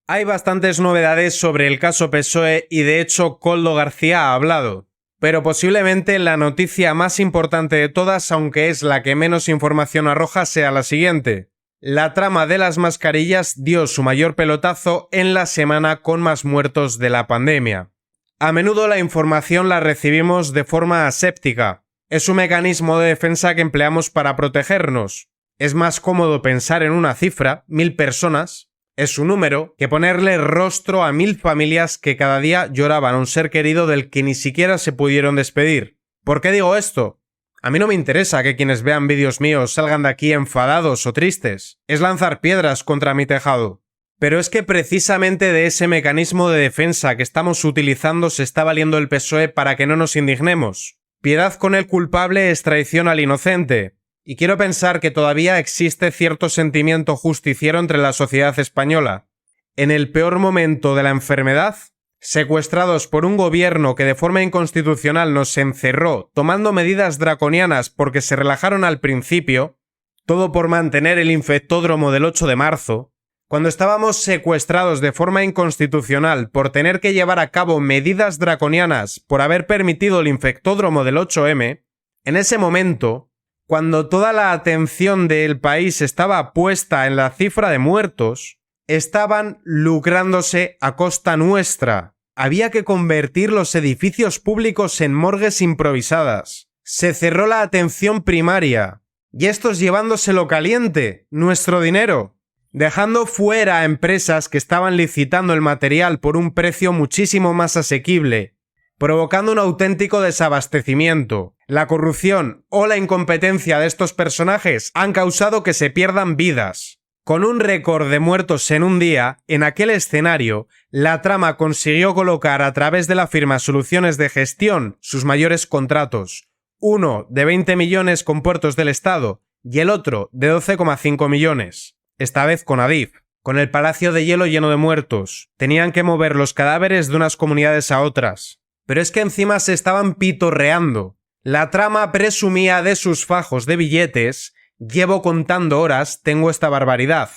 Hay bastantes novedades sobre el caso PSOE y de hecho Koldo García ha hablado. Pero posiblemente la noticia más importante de todas, aunque es la que menos información arroja, sea la siguiente. La trama de las mascarillas dio su mayor pelotazo en la semana con más muertos de la pandemia. A menudo la información la recibimos de forma aséptica. Es un mecanismo de defensa que empleamos para protegernos. Es más cómodo pensar en una cifra, 1000 personas, es un número, que ponerle rostro a 1000 familias que cada día lloraban a un ser querido del que ni siquiera se pudieron despedir. ¿Por qué digo esto? A mí no me interesa que quienes vean vídeos míos salgan de aquí enfadados o tristes. Es lanzar piedras contra mi tejado. Pero es que precisamente de ese mecanismo de defensa que estamos utilizando se está valiendo el PSOE para que no nos indignemos. Piedad con el culpable es traición al inocente. Y quiero pensar que todavía existe cierto sentimiento justiciero entre la sociedad española. En el peor momento de la enfermedad, secuestrados por un gobierno que de forma inconstitucional nos encerró tomando medidas draconianas porque se relajaron al principio, todo por mantener el infectódromo del 8 de marzo, cuando estábamos secuestrados de forma inconstitucional por tener que llevar a cabo medidas draconianas por haber permitido el infectódromo del 8M, en ese momento, cuando toda la atención del país estaba puesta en la cifra de muertos, estaban lucrándose a costa nuestra. Había que convertir los edificios públicos en morgues improvisadas. Se cerró la atención primaria. Y estos llevándoselo caliente, nuestro dinero. Dejando fuera a empresas que estaban licitando el material por un precio muchísimo más asequible, provocando un auténtico desabastecimiento. La corrupción o la incompetencia de estos personajes han causado que se pierdan vidas. Con un récord de muertos en un día, en aquel escenario, la trama consiguió colocar a través de la firma Soluciones de Gestión sus mayores contratos. Uno de 20 millones con Puertos del Estado y el otro de 12,5 millones. Esta vez con Adif. Con el Palacio de Hielo lleno de muertos. Tenían que mover los cadáveres de unas comunidades a otras. Pero es que encima se estaban pitorreando. La trama presumía de sus fajos de billetes. Llevo contando horas, tengo esta barbaridad.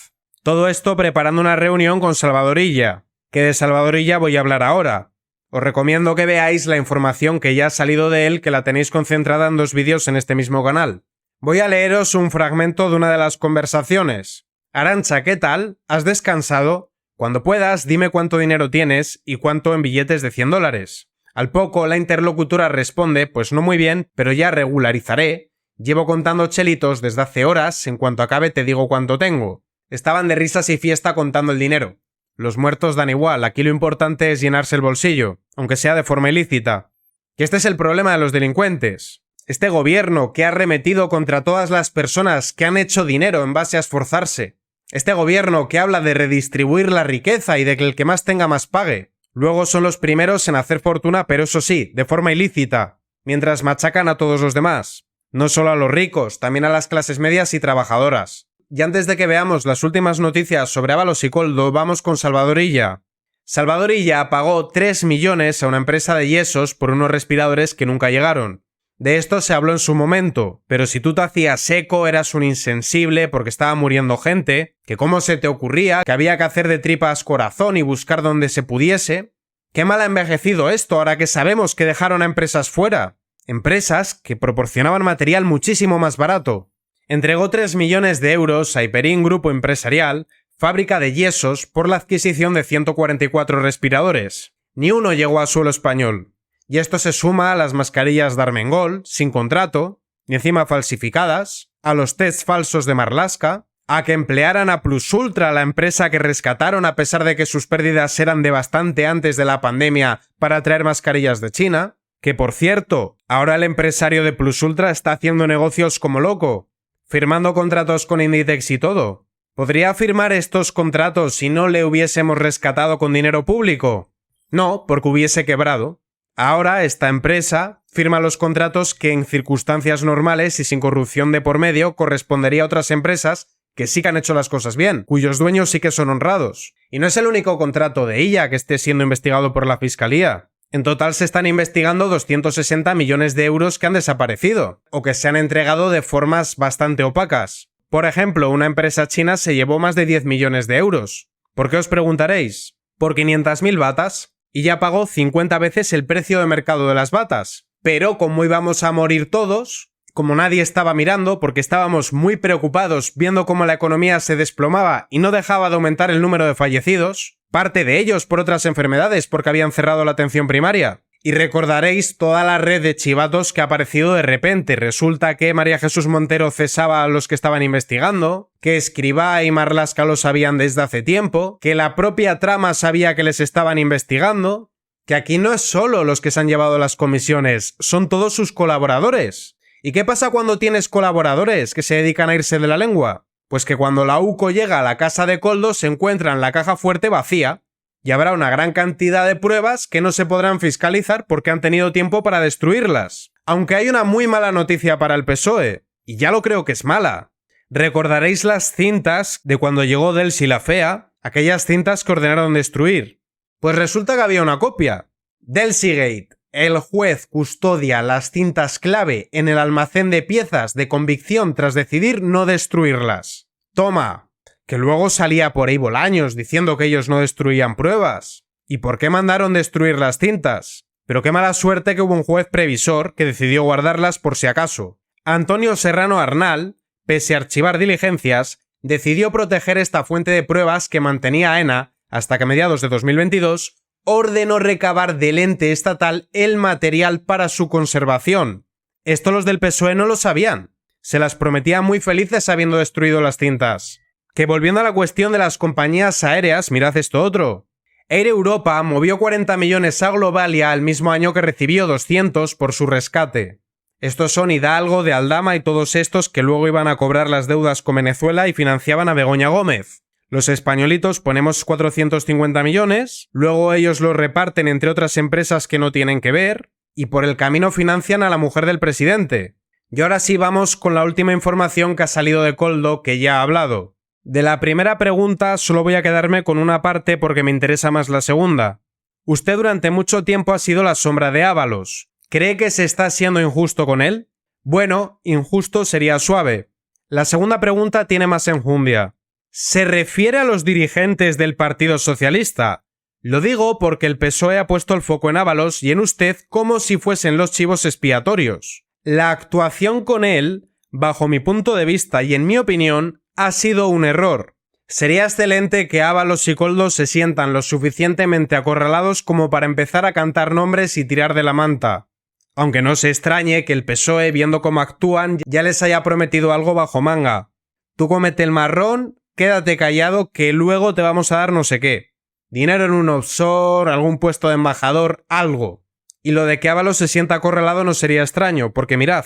Todo esto preparando una reunión con Salvador Illa, que de Salvador Illa voy a hablar ahora. Os recomiendo que veáis la información que ya ha salido de él, que la tenéis concentrada en 2 vídeos en este mismo canal. Voy a leeros un fragmento de una de las conversaciones. Arantxa, ¿qué tal? ¿Has descansado? Cuando puedas, dime cuánto dinero tienes y cuánto en billetes de $100. Al poco, la interlocutora responde, pues no muy bien, pero ya regularizaré. Llevo contando chelitos desde hace horas, en cuanto acabe te digo cuánto tengo. Estaban de risas y fiesta contando el dinero. Los muertos dan igual, aquí lo importante es llenarse el bolsillo, aunque sea de forma ilícita. Que este es el problema de los delincuentes. Este gobierno que ha arremetido contra todas las personas que han hecho dinero en base a esforzarse. Este gobierno que habla de redistribuir la riqueza y de que el que más tenga más pague. Luego son los primeros en hacer fortuna, pero eso sí, de forma ilícita, mientras machacan a todos los demás. No solo a los ricos, también a las clases medias y trabajadoras. Y antes de que veamos las últimas noticias sobre Ábalos y Koldo, vamos con Salvador Illa. Salvador Illa pagó 3 millones a una empresa de yesos por unos respiradores que nunca llegaron. De esto se habló en su momento, pero si tú te hacías eco eras un insensible porque estaba muriendo gente, que cómo se te ocurría, que había que hacer de tripas corazón y buscar donde se pudiese. Qué mal ha envejecido esto ahora que sabemos que dejaron a empresas fuera. Empresas que proporcionaban material muchísimo más barato. Entregó 3 millones de euros a Hyperin Grupo Empresarial, fábrica de yesos, por la adquisición de 144 respiradores. Ni uno llegó a suelo español. Y esto se suma a las mascarillas de Armengol, sin contrato, y encima falsificadas, a los tests falsos de Marlaska, a que emplearan a Plus Ultra, la empresa que rescataron a pesar de que sus pérdidas eran de bastante antes de la pandemia, para traer mascarillas de China. Que por cierto, ahora el empresario de Plus Ultra está haciendo negocios como loco, firmando contratos con Inditex y todo. ¿Podría firmar estos contratos si no le hubiésemos rescatado con dinero público? No, porque hubiese quebrado. Ahora esta empresa firma los contratos que en circunstancias normales y sin corrupción de por medio correspondería a otras empresas que sí que han hecho las cosas bien, cuyos dueños sí que son honrados. Y no es el único contrato de Illa que esté siendo investigado por la Fiscalía. En total se están investigando 260 millones de euros que han desaparecido, o que se han entregado de formas bastante opacas. Por ejemplo, una empresa china se llevó más de 10 millones de euros. ¿Por qué os preguntaréis? Por 500.000 batas, y ya pagó 50 veces el precio de mercado de las batas. Pero como íbamos a morir todos, como nadie estaba mirando porque estábamos muy preocupados viendo cómo la economía se desplomaba y no dejaba de aumentar el número de fallecidos, parte de ellos por otras enfermedades porque habían cerrado la atención primaria. Y recordaréis toda la red de chivatos que ha aparecido de repente. Resulta que María Jesús Montero cesaba a los que estaban investigando, que Escrivá y Marlaska lo sabían desde hace tiempo, que la propia trama sabía que les estaban investigando, que aquí no es solo los que se han llevado las comisiones, son todos sus colaboradores. ¿Y qué pasa cuando tienes colaboradores que se dedican a irse de la lengua? Pues que cuando la UCO llega a la casa de Koldo se encuentran la caja fuerte vacía. Y habrá una gran cantidad de pruebas que no se podrán fiscalizar porque han tenido tiempo para destruirlas. Aunque hay una muy mala noticia para el PSOE, y ya lo creo que es mala. Recordaréis las cintas de cuando llegó Delcy la Fea, aquellas cintas que ordenaron destruir. Pues resulta que había una copia. Delcygate. El juez custodia las cintas clave en el almacén de piezas de convicción tras decidir no destruirlas. Toma. Que luego salía por ahí Bolaños diciendo que ellos no destruían pruebas. ¿Y por qué mandaron destruir las cintas? Pero qué mala suerte que hubo un juez previsor que decidió guardarlas por si acaso. Antonio Serrano Arnal, pese a archivar diligencias, decidió proteger esta fuente de pruebas que mantenía AENA hasta que a mediados de 2022 ordenó recabar del ente estatal el material para su conservación. Esto los del PSOE no lo sabían. Se las prometían muy felices habiendo destruido las cintas. Que volviendo a la cuestión de las compañías aéreas, mirad esto otro. Air Europa movió 40 millones a Globalia el mismo año que recibió 200 por su rescate. Estos son Hidalgo, de Aldama y todos estos que luego iban a cobrar las deudas con Venezuela y financiaban a Begoña Gómez. Los españolitos ponemos 450 millones, luego ellos los reparten entre otras empresas que no tienen que ver, y por el camino financian a la mujer del presidente. Y ahora sí vamos con la última información que ha salido de Koldo, que ya ha hablado. De la primera pregunta solo voy a quedarme con una parte porque me interesa más la segunda. Usted durante mucho tiempo ha sido la sombra de Ábalos. ¿Cree que se está siendo injusto con él? Bueno, injusto sería suave. La segunda pregunta tiene más enjundia. ¿Se refiere a los dirigentes del Partido Socialista? Lo digo porque el PSOE ha puesto el foco en Ábalos y en usted como si fuesen los chivos expiatorios. La actuación con él, bajo mi punto de vista y en mi opinión, ha sido un error. Sería excelente que Ábalos y Koldo se sientan lo suficientemente acorralados como para empezar a cantar nombres y tirar de la manta. Aunque no se extrañe que el PSOE, viendo cómo actúan, ya les haya prometido algo bajo manga. Tú cómete el marrón, quédate callado que luego te vamos a dar no sé qué. Dinero en un offshore, algún puesto de embajador, algo. Y lo de que Ábalos se sienta acorralado no sería extraño, porque mirad,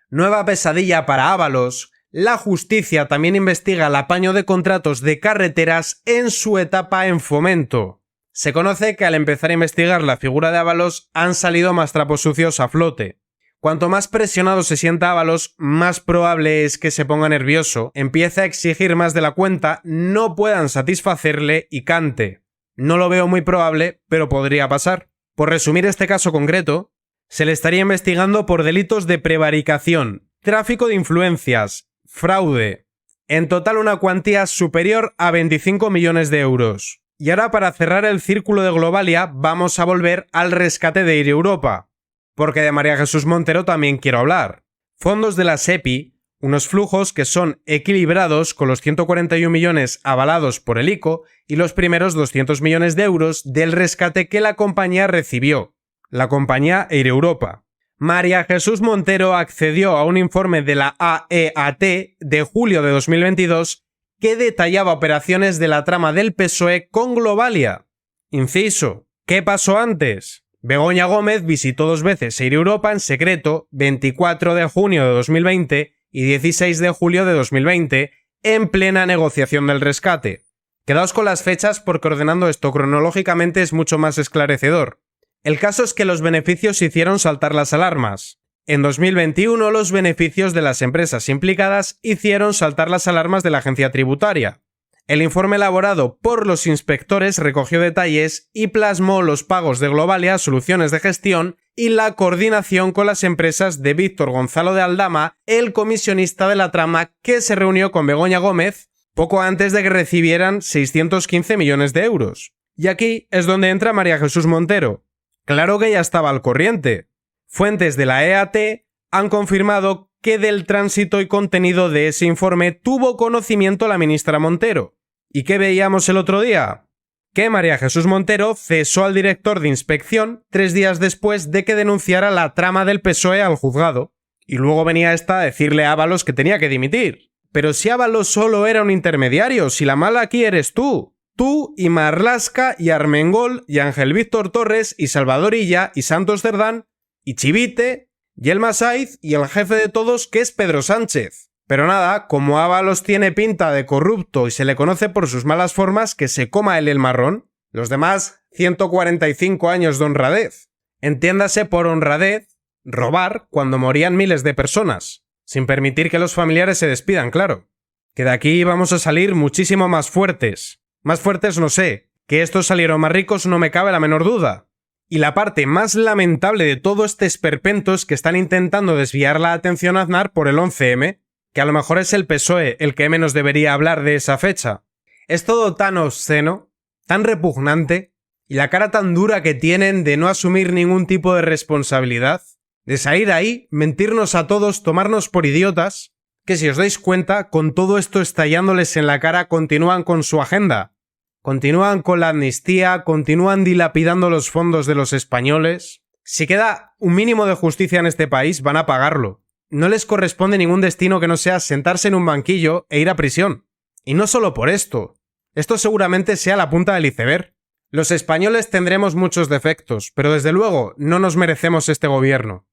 nueva pesadilla para Ábalos. La justicia también investiga el apaño de contratos de carreteras en su etapa en Fomento. Se conoce que al empezar a investigar la figura de Ábalos han salido más trapos sucios a flote. Cuanto más presionado se sienta Ábalos, más probable es que se ponga nervioso, empiece a exigir más de la cuenta, no puedan satisfacerle y cante. No lo veo muy probable, pero podría pasar. Por resumir este caso concreto, se le estaría investigando por delitos de prevaricación, tráfico de influencias, fraude. En total una cuantía superior a 25 millones de euros. Y ahora para cerrar el círculo de Globalia vamos a volver al rescate de Air Europa. Porque de María Jesús Montero también quiero hablar. Fondos de la SEPI, unos flujos que son equilibrados con los 141 millones avalados por el ICO y los primeros 200 millones de euros del rescate que la compañía recibió. La compañía Air Europa. María Jesús Montero accedió a un informe de la AEAT de julio de 2022 que detallaba operaciones de la trama del PSOE con Globalia. Inciso. ¿Qué pasó antes? Begoña Gómez visitó 2 veces Air Europa en secreto, 24 de junio de 2020 y 16 de julio de 2020, en plena negociación del rescate. Quedaos con las fechas porque ordenando esto cronológicamente es mucho más esclarecedor. El caso es que los beneficios hicieron saltar las alarmas. En 2021 los beneficios de las empresas implicadas hicieron saltar las alarmas de la agencia tributaria. El informe elaborado por los inspectores recogió detalles y plasmó los pagos de Globalia a Soluciones de Gestión y la coordinación con las empresas de Víctor Gonzalo de Aldama, el comisionista de la trama que se reunió con Begoña Gómez poco antes de que recibieran 615 millones de euros. Y aquí es donde entra María Jesús Montero. Claro que ya estaba al corriente. Fuentes de la EAT han confirmado que del tránsito y contenido de ese informe tuvo conocimiento la ministra Montero. ¿Y qué veíamos el otro día? Que María Jesús Montero cesó al director de inspección 3 días después de que denunciara la trama del PSOE al juzgado. Y luego venía esta a decirle a Ábalos que tenía que dimitir. Pero si Ábalos solo era un intermediario, si la mala aquí eres tú. Tú y Marlaska y Armengol y Ángel Víctor Torres y Salvador Illa y Santos Cerdán y Chivite y el Masaiz y el jefe de todos que es Pedro Sánchez. Pero nada, como Ábalos tiene pinta de corrupto y se le conoce por sus malas formas, que se coma él el marrón. Los demás, 145 años de honradez. Entiéndase por honradez, robar cuando morían miles de personas, sin permitir que los familiares se despidan, claro. Que de aquí vamos a salir muchísimo más fuertes. Más fuertes no sé, que estos salieron más ricos no me cabe la menor duda. Y la parte más lamentable de todo este esperpento es que están intentando desviar la atención a Aznar por el 11M, que a lo mejor es el PSOE el que menos debería hablar de esa fecha. Es todo tan obsceno, tan repugnante, y la cara tan dura que tienen de no asumir ningún tipo de responsabilidad, de salir ahí, mentirnos a todos, tomarnos por idiotas, que si os dais cuenta, con todo esto estallándoles en la cara, continúan con su agenda. Continúan con la amnistía, continúan dilapidando los fondos de los españoles. Si queda un mínimo de justicia en este país, van a pagarlo. No les corresponde ningún destino que no sea sentarse en un banquillo e ir a prisión. Y no solo por esto. Esto seguramente sea la punta del iceberg. Los españoles tendremos muchos defectos, pero desde luego no nos merecemos este gobierno.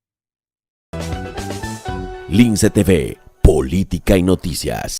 Lince TV, Política y Noticias.